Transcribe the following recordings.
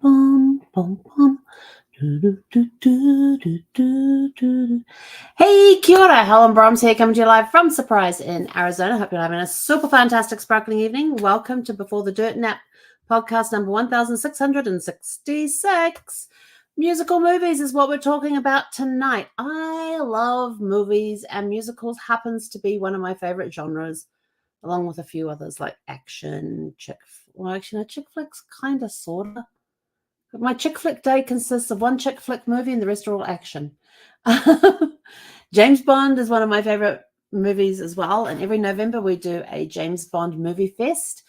Bum, bum, bum. Do, do, do, do, do, do, do. Hey, kia ora. Helen Brahms here, coming to you live from Surprise in Arizona. Hope you're having a super fantastic, sparkling evening. Welcome to Before the Dirt Nap podcast number 1666. Musical movies is what we're talking about tonight. I love movies, and musicals happens to be one of my favorite genres, along with a few others like action, chick flicks, kind of, sort of. My chick flick day consists of one chick flick movie and the rest are all action. James Bond is one of my favorite movies as well. And every November we do a James Bond movie fest.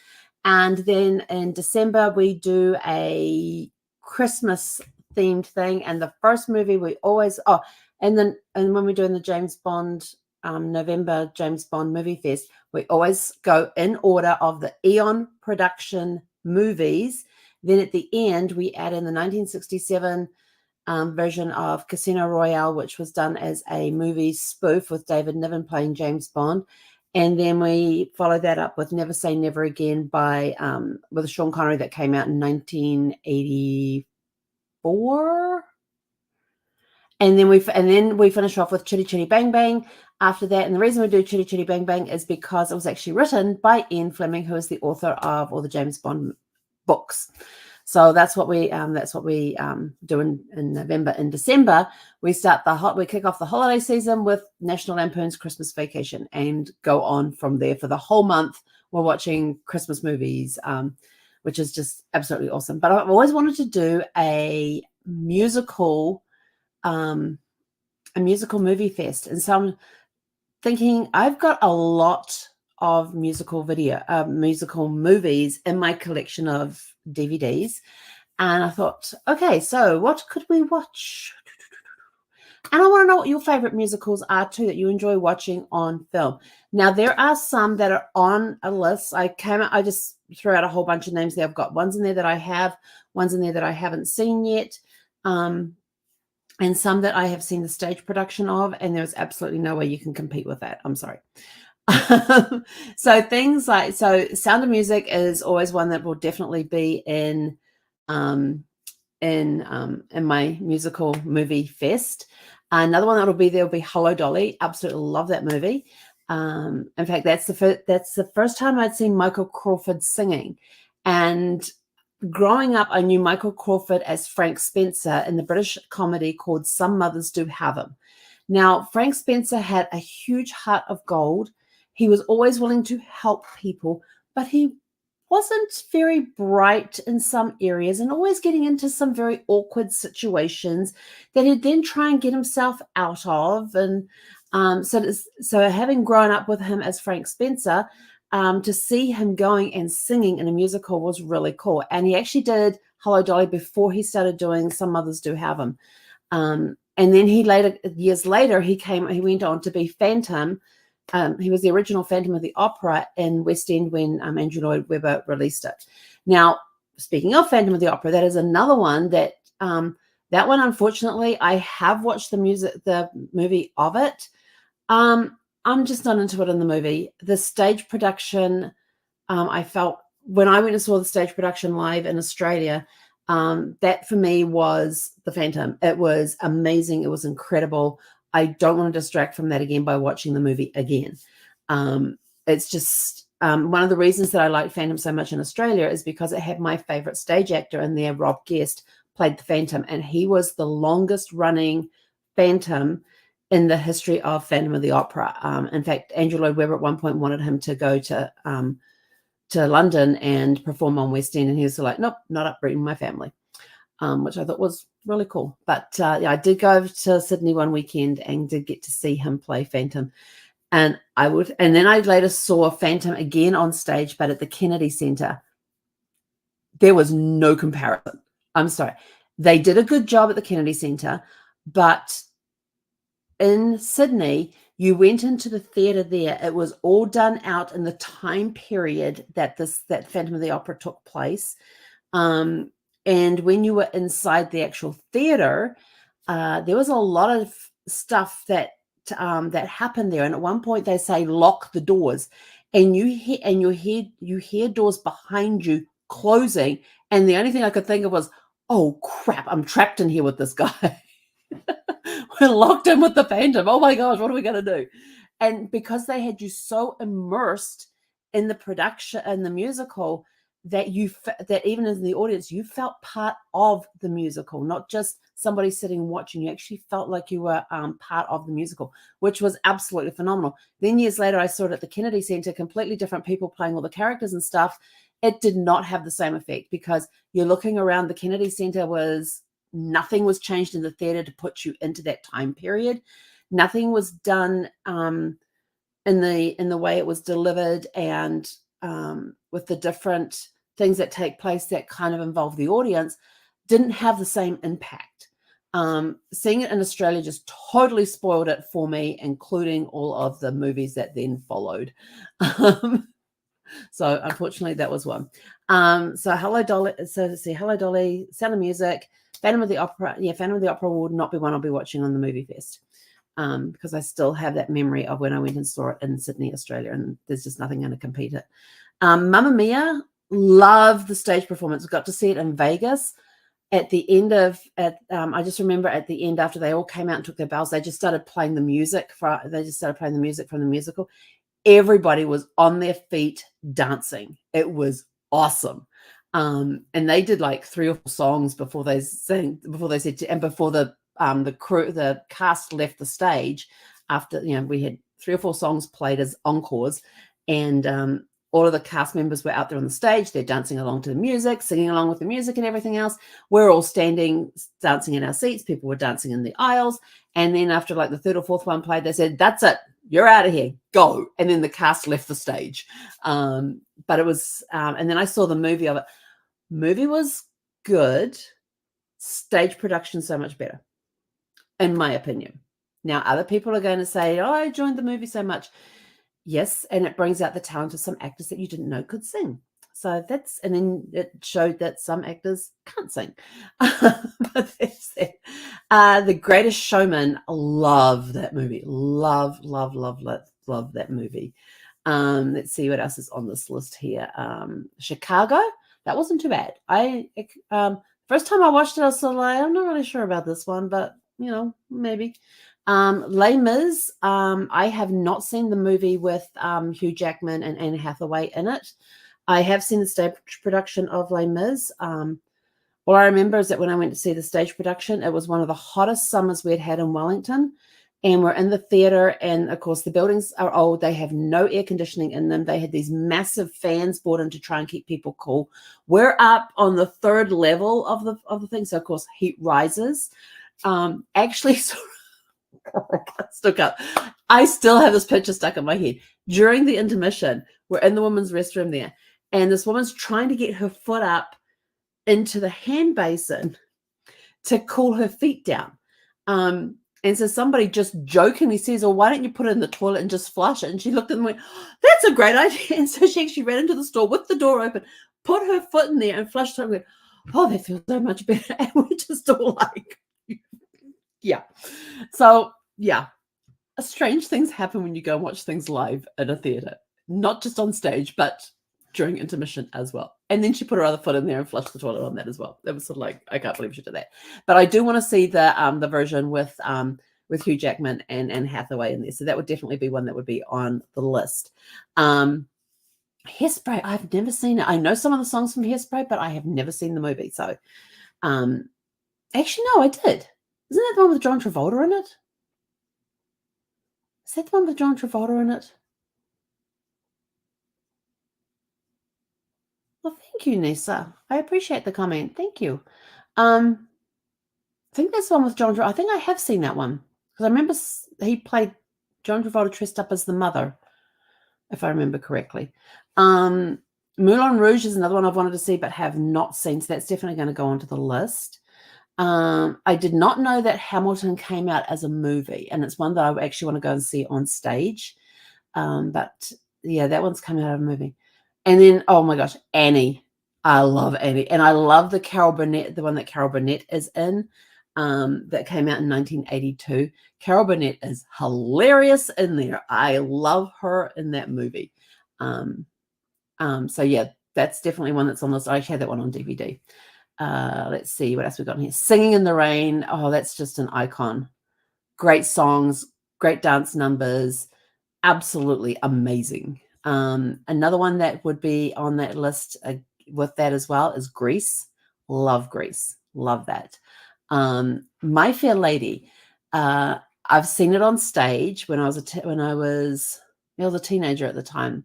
And then in December we do a Christmas themed thing. And the first movie we always, and when we're doing the James Bond November James Bond movie fest, we always go in order of the Eon production movies. Then at the end, we add in the 1967 version of Casino Royale, which was done as a movie spoof with David Niven playing James Bond. And then we follow that up with Never Say Never Again with Sean Connery, that came out in 1984. And then we finish off with Chitty Chitty Bang Bang after that. And the reason we do Chitty Chitty Bang Bang is because it was actually written by Ian Fleming, who is the author of all the James Bond books. So that's what we do in November. In December, we kick off the holiday season with National Lampoon's Christmas Vacation and go on from there for the whole month. We're watching Christmas movies, which is just absolutely awesome. But I've always wanted to do a musical movie fest, and so I'm thinking I've got a lot of musical movies in my collection of DVDs, and I thought, okay, so what could we watch? And I want to know what your favorite musicals are too, that you enjoy watching on film. Now, there are some that are on a list. I just threw out a whole bunch of names there. I've got ones in there that I have, ones in there that I haven't seen yet, and some that I have seen the stage production of, and there's absolutely no way you can compete with that. I'm sorry. So things like, Sound of Music is always one that will definitely be in my musical movie fest. Another one that'll be there will be Hello Dolly. Absolutely love that movie. In fact, that's the first time I'd seen Michael Crawford singing. And growing up, I knew Michael Crawford as Frank Spencer in the British comedy called Some Mothers Do Have 'Em. Now, Frank Spencer had a huge heart of gold. He was always willing to help people, but he wasn't very bright in some areas and always getting into some very awkward situations that he'd then try and get himself out of. And so having grown up with him as Frank Spencer, to see him going and singing in a musical was really cool. And he actually did Hello Dolly before he started doing Some Mothers Do Have 'Em. And then years later, he went on to be Phantom. He was the original Phantom of the Opera in West End when Andrew Lloyd Webber released it. Now, speaking of Phantom of the Opera, that is another one that one, unfortunately, I have watched the movie of it. I'm just not into it in the movie. The stage production, I felt when I went and saw the stage production live in Australia, that for me was the Phantom. It was amazing. It was incredible. I don't want to distract from that again by watching the movie again. It's just one of the reasons that I like Phantom so much in Australia is because it had my favorite stage actor in there. Rob Guest played the Phantom, and he was the longest running Phantom in the history of Phantom of the Opera. In fact, Andrew Lloyd Webber at one point wanted him to go to London and perform on West End, and he was like, nope, not uprooting my family, which I thought was really cool. But I did go to Sydney one weekend and did get to see him play Phantom. And then I later saw Phantom again on stage, but at the Kennedy Centre. There was no comparison. I'm sorry. They did a good job at the Kennedy Centre, but in Sydney, you went into the theatre there. It was all done out in the time period that Phantom of the Opera took place. And when you were inside the actual theatre, there was a lot of stuff that happened there. And at one point, they say lock the doors, and you hear doors behind you closing. And the only thing I could think of was, oh crap, I'm trapped in here with this guy. We're locked in with the Phantom. Oh my gosh, what are we going to do? And because they had you so immersed in the production and the musical that that even in the audience, you felt part of the musical, not just somebody sitting watching. You actually felt like you were part of the musical, which was absolutely phenomenal. Then years later, I saw it at the Kennedy Center, completely different people playing all the characters and stuff. It did not have the same effect because you're looking around. The Kennedy Center was nothing was changed in the theater to put you into that time period. Nothing was done in the way it was delivered and with the different things that take place that kind of involve the audience didn't have the same impact. Seeing it in Australia just totally spoiled it for me, including all of the movies that then followed. So unfortunately, that was one. So Hello Dolly. So let's see, Hello Dolly, Sound of Music, Phantom of the Opera. Yeah, Phantom of the Opera would not be one I'll be watching on the movie fest. Because I still have that memory of when I went and saw it in Sydney, Australia, and there's just nothing going to compete it. Mamma Mia, love the stage performance. Got to see it in Vegas at the end of. I just remember at the end after they all came out and took their bows, they just started playing the music. They just started playing the music from the musical. Everybody was on their feet dancing. It was awesome. And they did like 3 or 4 songs before they said, and before the cast left the stage. After we had 3 or 4 songs played as encores, and all of the cast members were out there on the stage. They're dancing along to the music, singing along with the music and everything else. We're all standing, dancing in our seats. People were dancing in the aisles. And then after like the 3rd or 4th one played, they said, "That's it. You're out of here. Go." And then the cast left the stage. But it was, and then I saw the movie of it. Movie was good. Stage production so much better, in my opinion. Now, other people are going to say, "Oh, I enjoyed the movie so much." Yes, and it brings out the talent of some actors that you didn't know could sing. So and then it showed that some actors can't sing. But that's it. The Greatest Showman, love that movie. Love that movie. Let's see what else is on this list here. Chicago, that wasn't too bad. First time I watched it, I was sort of like, I'm not really sure about this one, but maybe. Les Mis, I have not seen the movie with Hugh Jackman and Anne Hathaway in it. I have seen the stage production of Les Mis. All I remember is that when I went to see the stage production, it was one of the hottest summers we had in Wellington. And we're in the theater, and of course the buildings are old. They have no air conditioning in them. They had these massive fans brought in to try and keep people cool. We're up on the 3rd level of the thing, so of course heat rises. Actually, stuck up. I still have this picture stuck in my head. During the intermission, we're in the women's restroom there, and this woman's trying to get her foot up into the hand basin to cool her feet down. And so somebody just jokingly says, "Oh, why don't you put it in the toilet and just flush it?" And she looked at them and went, "That's a great idea." And so she actually ran into the store with the door open, put her foot in there and flushed it and went, "Oh, that feels so much better." And we're just all like, yeah. So, yeah. Strange things happen when you go and watch things live at a theater, not just on stage, but during intermission as well. And then she put her other foot in there and flushed the toilet on that as well. That was sort of like, I can't believe she did that. But I do want to see the version with Hugh Jackman and Anne Hathaway in there. So that would definitely be one that would be on the list. Hairspray, I've never seen it. I know some of the songs from Hairspray, but I have never seen the movie. So actually, no, I did. Isn't that the one with John Travolta in it? Is that the one with John Travolta in it? Well, thank you, Nisa. I appreciate the comment. Thank you. I think that's the one with John Travolta. I think I have seen that one because I remember he played John Travolta dressed up as the mother, if I remember correctly. Moulin Rouge is another one I've wanted to see but have not seen, so that's definitely going to go onto the list. I did not know that Hamilton came out as a movie, and it's one that I actually want to go and see on stage. But yeah, that one's coming out of a movie. And then, oh my gosh, Annie. I love Annie. And I love the Carol Burnett, the one that Carol Burnett is in, that came out in 1982. Carol Burnett is hilarious in there. I love her in that movie. So yeah, that's definitely one that's on this. I had that one on DVD. Let's see what else we've got here. Singing in the Rain. Oh, that's just an icon. Great songs, great dance numbers, absolutely amazing. Another one that would be on that list with that as well is Grease. Love Grease. Love that. My Fair Lady. I've seen it on stage when I was a teenager at the time.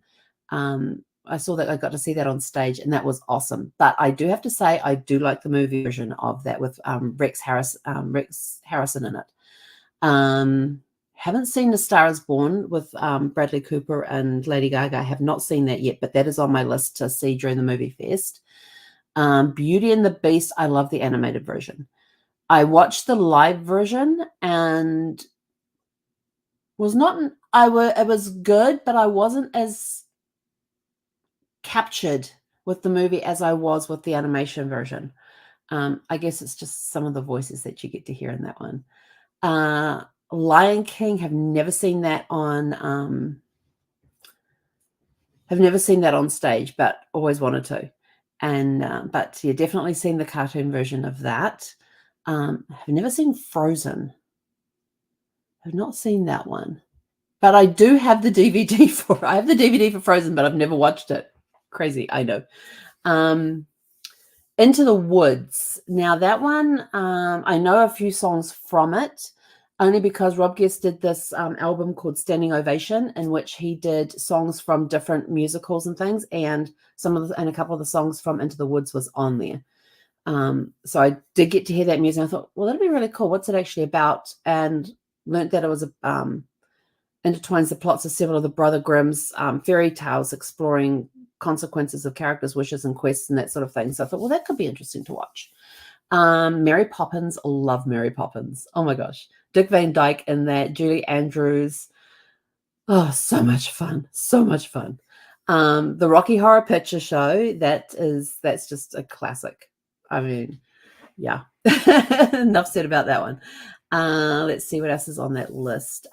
I saw that. I got to see that on stage, and that was awesome. But I do have to say, I do like the movie version of that with Rex Harrison in it. Haven't seen A Star Is Born with Bradley Cooper and Lady Gaga. I have not seen that yet, but that is on my list to see during the movie fest. Beauty and the Beast. I love the animated version. I watched the live version and was not. It was good, but I wasn't as captured with the movie as I was with the animation version. I guess it's just some of the voices that you get to hear in that one. Lion King, have never seen that on stage, but always wanted to. And but yeah, definitely seen the cartoon version of that. I've never seen Frozen. I've not seen that one, but I do have the DVD for. I have the DVD for Frozen, but I've never watched it. Crazy, I know. Into the Woods. Now that one, I know a few songs from it, only because Rob Guest did this album called Standing Ovation, in which he did songs from different musicals and things, and a couple of the songs from Into the Woods was on there. So I did get to hear that music. I thought, well, that'd be really cool. What's it actually about? And learned that it was intertwines the plots of several of the Brother Grimm's fairy tales, exploring consequences of characters' wishes and quests and that sort of thing. So I thought, well, that could be interesting to watch. Mary Poppins. Love Mary Poppins. Oh my gosh. Dick Van Dyke in that, Julie Andrews. Oh, so much fun. So much fun. The Rocky Horror Picture Show. That's just a classic. I mean, yeah. Enough said about that one. Let's see what else is on that list.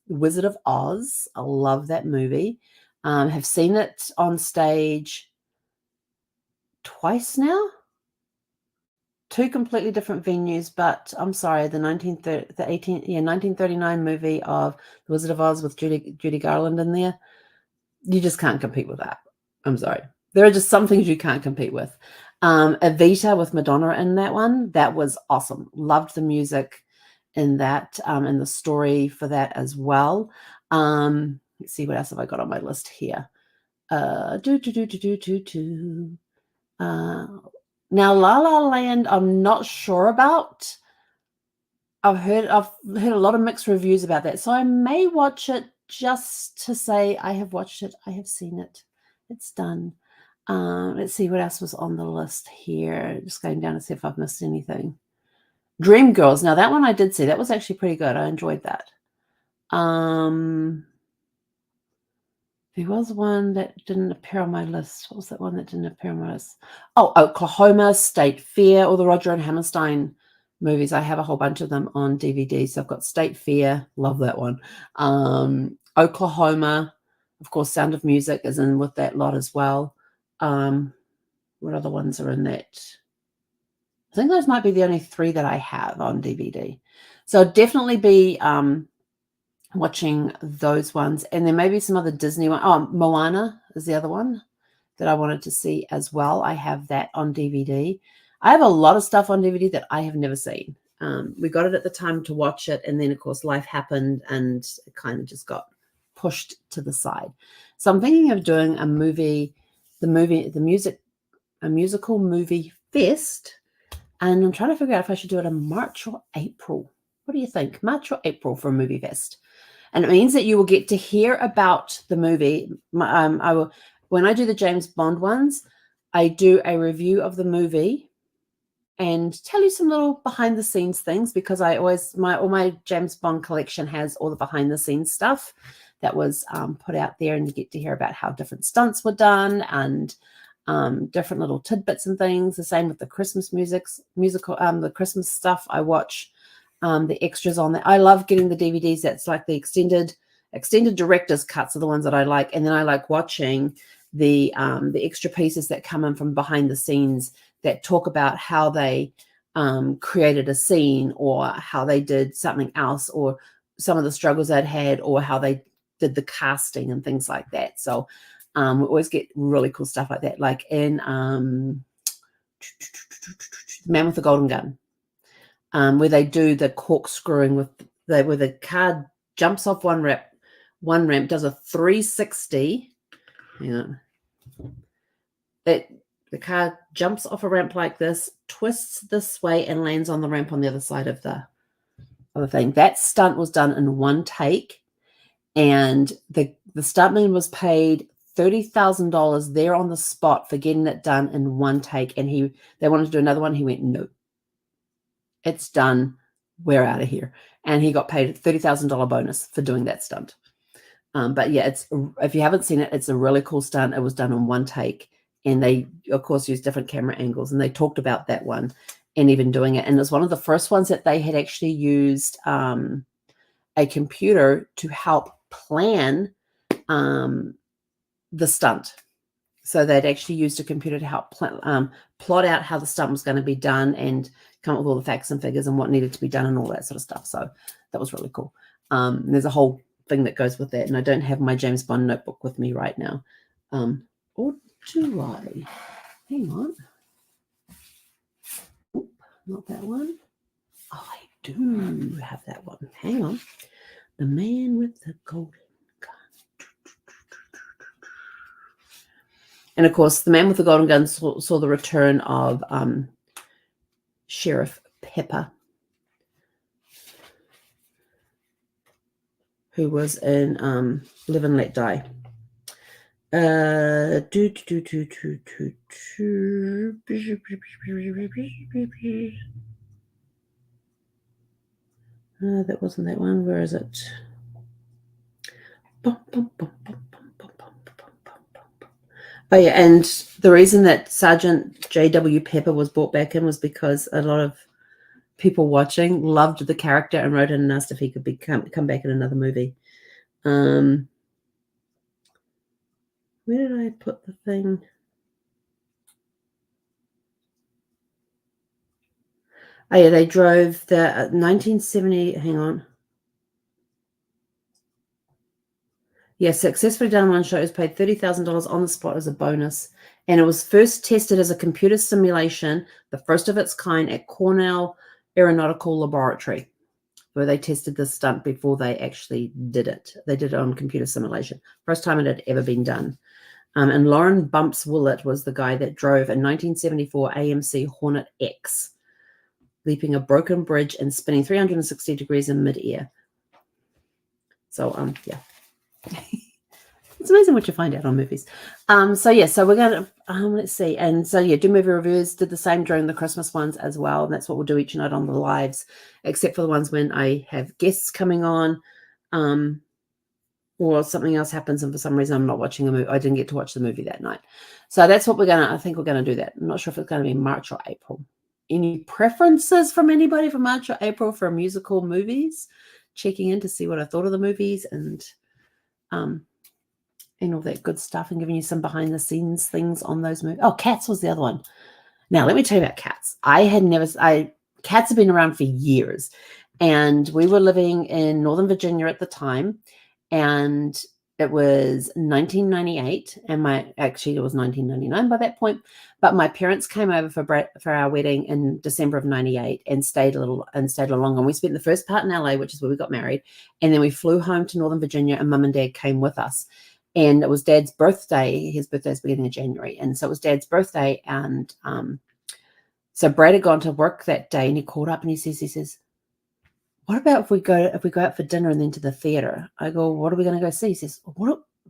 Wizard of Oz. I love that movie. Have seen it on stage twice now. Two completely different venues, but I'm sorry, the 1939 movie of The Wizard of Oz with Judy Garland in there, you just can't compete with that. I'm sorry. There are just some things you can't compete with. Evita with Madonna in that one, that was awesome. Loved the music in that, and the story for that as well. Let's see, what else have I got on my list here? Now, La La Land, I'm not sure about. I've heard a lot of mixed reviews about that, so I may watch it just to say I have watched it, I have seen it, it's done. Let's see what else was on the list here. Just going down to see if I've missed anything. Dreamgirls. Now that one I did see. That was actually pretty good. I enjoyed that. There was one that didn't appear on my list. What was that one that didn't appear on my list? Oh, Oklahoma, State Fair, all the Roger and Hammerstein movies. I have a whole bunch of them on DVD. So I've got State Fair. Love that one. Oklahoma. Of course, Sound of Music is in with that lot as well. What other ones are in that? I think those might be the only three that I have on DVD. So I'd definitely be watching those ones. And there may be some other Disney one. Oh, Moana is the other one that I wanted to see as well. I have that on DVD. I have a lot of stuff on DVD that I have never seen. We got it at the time to watch it, and then of course life happened and it kind of just got pushed to the side. So I'm thinking of doing a musical movie fest, and I'm trying to figure out if I should do it in March or April. What do you think? March or April for a movie fest? And it means that you will get to hear about the movie. When I do the James Bond ones, I do a review of the movie and tell you some little behind the scenes things, because all my James Bond collection has all the behind the scenes stuff that was put out there, and you get to hear about how different stunts were done and different little tidbits and things. The same with the Christmas musical, the Christmas stuff. I watch the extras on that. I love getting the DVDs that's like the extended director's cuts are the ones that I like, and then I like watching the extra pieces that come in from behind the scenes that talk about how they created a scene, or how they did something else, or some of the struggles they'd had, or how they did the casting and things like that. So we always get really cool stuff like that, like in Man with the Golden Gun, where they do the corkscrewing with where the car jumps off one ramp, does a 360. The car jumps off a ramp like this, twists this way, and lands on the ramp on the other side of the thing. That stunt was done in one take, and the stuntman was paid $30,000 there on the spot for getting it done in one take. And they wanted to do another one. He went, no, it's done. We're out of here. And he got paid a $30,000 bonus for doing that stunt. But yeah, if you haven't seen it, it's a really cool stunt. It was done in one take, and they, of course, used different camera angles, and they talked about that one and even doing it. And it was one of the first ones that they had actually used a computer to help plan the stunt. So they'd actually used a computer to help plot out how the stunt was going to be done, and come up with all the facts and figures and what needed to be done and all that sort of stuff. So that was really cool. There's a whole thing that goes with that, and I don't have my James Bond notebook with me right now. Or do I? Hang on. Oop, not that one. Oh, I do have that one. Hang on. The Man with the Golden Gun. And of course, The Man with the Golden Gun saw the return of Sheriff Pepper, who was in Live and Let Die. That wasn't that one. Where is it? Oh yeah, and the reason that Sergeant J.W. Pepper was brought back in was because a lot of people watching loved the character and wrote in and asked if he could come back in another movie. Where did I put the thing? Oh yeah, they drove the 1970. Hang on. Yeah, successfully done one shot. It was paid $30,000 on the spot as a bonus, and it was first tested as a computer simulation, the first of its kind, at Cornell Aeronautical Laboratory, where they tested this stunt before they actually did it. They did it on computer simulation. First time it had ever been done. And Lauren Bumps Willett was the guy that drove a 1974 AMC Hornet X, leaping a broken bridge and spinning 360 degrees in midair. So, yeah. It's amazing what you find out on movies. So we're going to, let's see. And so, yeah, do movie reviews, did the same during the Christmas ones as well. And that's what we'll do each night on the lives, except for the ones when I have guests coming on, or something else happens and for some reason I'm not watching a movie. I didn't get to watch the movie that night. So that's what I think we're going to do that. I'm not sure if it's going to be March or April. Any preferences from anybody for March or April for musical movies? Checking in to see what I thought of the movies and all that good stuff, and giving you some behind the scenes things on those movies. Oh, Cats was the other one. Now, let me tell you about Cats. Cats have been around for years, and we were living in Northern Virginia at the time, and it was 1998, and it was 1999 by that point, but my parents came over for our wedding in December of 98 and stayed a little longer. And we spent the first part in LA, which is where we got married, and then we flew home to Northern Virginia, and Mum and Dad came with us. And it was Dad's birthday. His birthday is beginning of January, and so it was Dad's birthday. And so Brad had gone to work that day, and he called up and he says, "What about if we go out for dinner and then to the theater?" I go, "What are we going to go see?" He says, "Do you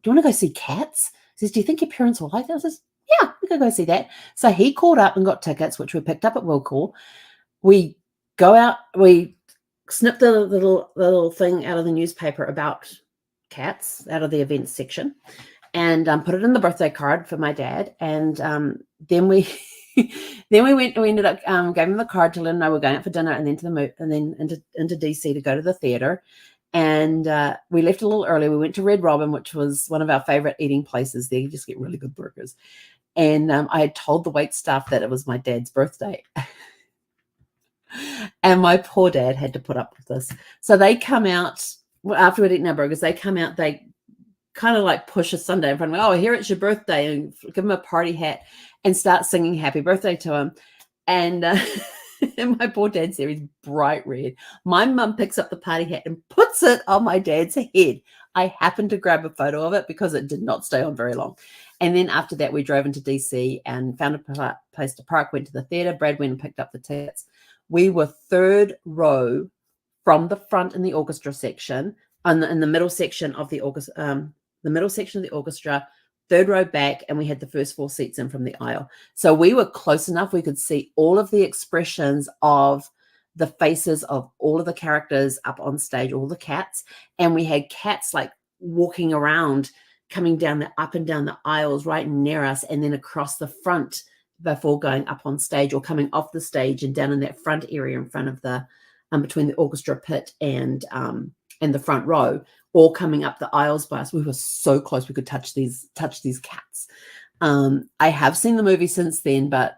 want to go see Cats?" He says, "Do you think your parents will like that?" I says, "Yeah, we could go see that." So he called up and got tickets, which we picked up at Will Call. We go out, we snip the little thing out of the newspaper about Cats out of the events section, and put it in the birthday card for my dad. And then we ended up gave him the card to let him know we're going out for dinner, and then into DC to go to the theater. And we left a little early. We went to Red Robin, which was one of our favorite eating places there. You just get really good burgers. And I had told the wait staff that it was my dad's birthday. And my poor dad had to put up with this. So they come out, after we'd eaten our burgers, they come out, they kind of like push a sundae in front of me. Oh, here it's your birthday, and give him a party hat and start singing happy birthday to him. And, and my poor dad's there, he's bright red. My mum picks up the party hat and puts it on my dad's head. I happened to grab a photo of it because it did not stay on very long. And then after that, we drove into DC and found a place to park, went to the theater. Brad went and picked up the tickets. We were third row from the front in the orchestra section, in the middle section of the orchestra, third row back, and we had the first 4 seats in from the aisle. So we were close enough. We could see all of the expressions of the faces of all of the characters up on stage, all the cats. And we had cats like walking around, coming down up and down the aisles right near us, and then across the front before going up on stage, or coming off the stage and down in that front area in front of the between the orchestra pit and the front row, all coming up the aisles by us. We were so close we could touch these cats. I have seen the movie since then, but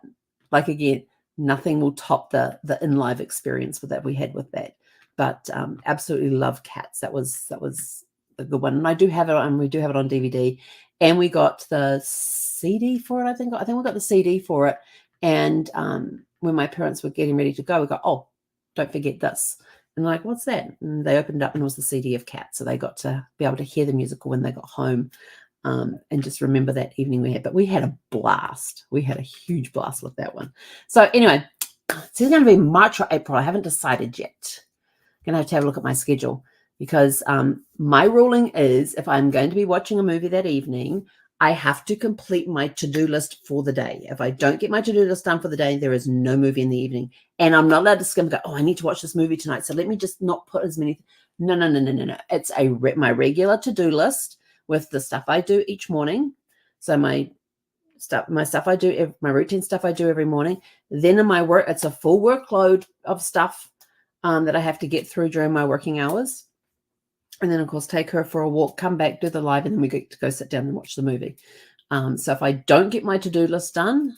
like again, nothing will top the in live experience that we had with that. But absolutely love Cats. That was a good one, and I do have it, and we do have it on DVD, and we got the CD for it. I think we got the CD for it, and when my parents were getting ready to go, we got, oh, don't forget this. And like, what's that? And they opened up, and it was the CD of Cats. So they got to be able to hear the musical when they got home, and just remember that evening we had. But we had a blast. We had a huge blast with that one. So anyway, it's either going to be March or April. I haven't decided yet. I'm going to have a look at my schedule, because my ruling is if I'm going to be watching a movie that evening, I have to complete my to-do list for the day. If I don't get my to-do list done for the day, there is no movie in the evening. And I'm not allowed to skim and go, oh, I need to watch this movie tonight, so let me just not put as many. No. It's my regular to-do list with the stuff I do each morning. So my stuff I do, my routine stuff I do every morning. Then in my work, it's a full workload of stuff that I have to get through during my working hours. And then, of course, take her for a walk, come back, do the live, and then we get to go sit down and watch the movie. So if I don't get my to-do list done,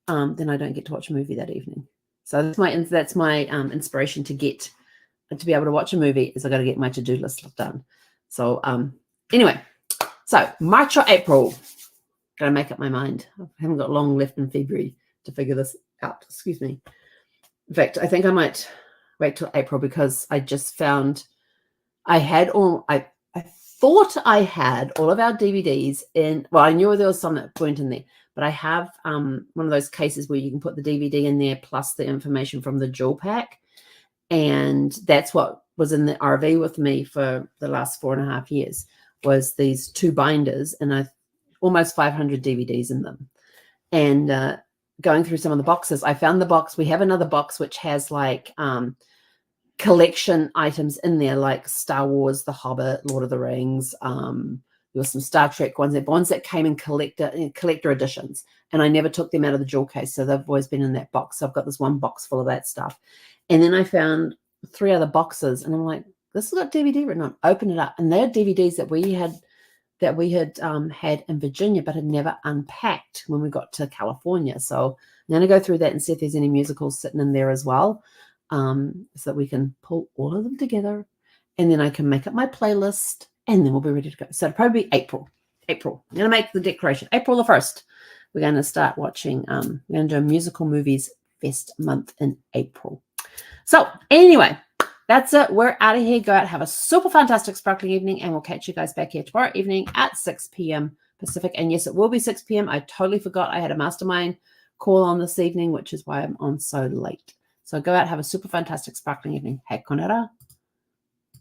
then I don't get to watch a movie that evening. So that's my inspiration to be able to watch a movie, is I got to get my to-do list done. So anyway, so March or April, got to make up my mind. I haven't got long left in February to figure this out. Excuse me. In fact, I think I might wait till April, because I just found I thought I had all of our DVDs in. Well, I knew there was some that weren't in there, but I have one of those cases where you can put the DVD in there plus the information from the jewel pack. And that's what was in the RV with me for the last 4.5 years, was these 2 binders, and almost 500 DVDs in them. And going through some of the boxes, I found the box. We have another box which has like collection items in there, like Star Wars, The Hobbit, Lord of the Rings. There were some Star Trek ones that came in collector editions, and I never took them out of the jewel case, so they've always been in that box. So I've got this one box full of that stuff, and then I found 3 other boxes, and I'm like, this has got DVD written on. Open it up, and they're DVDs that we had had in Virginia, but had never unpacked when we got to California. So I'm going to go through that and see if there's any musicals sitting in there as well. So that we can pull all of them together, and then I can make up my playlist, and then we'll be ready to go. So it'll probably be April. I'm going to make the declaration. April the 1st, we're going to start watching. We're going to do a musical movies fest month in April. So anyway, that's it. We're out of here. Go out, have a super fantastic sparkling evening, and we'll catch you guys back here tomorrow evening at 6 p.m. Pacific. And yes, it will be 6 p.m. I totally forgot I had a mastermind call on this evening, which is why I'm on so late. So go out, have a super fantastic sparkling evening. He konera.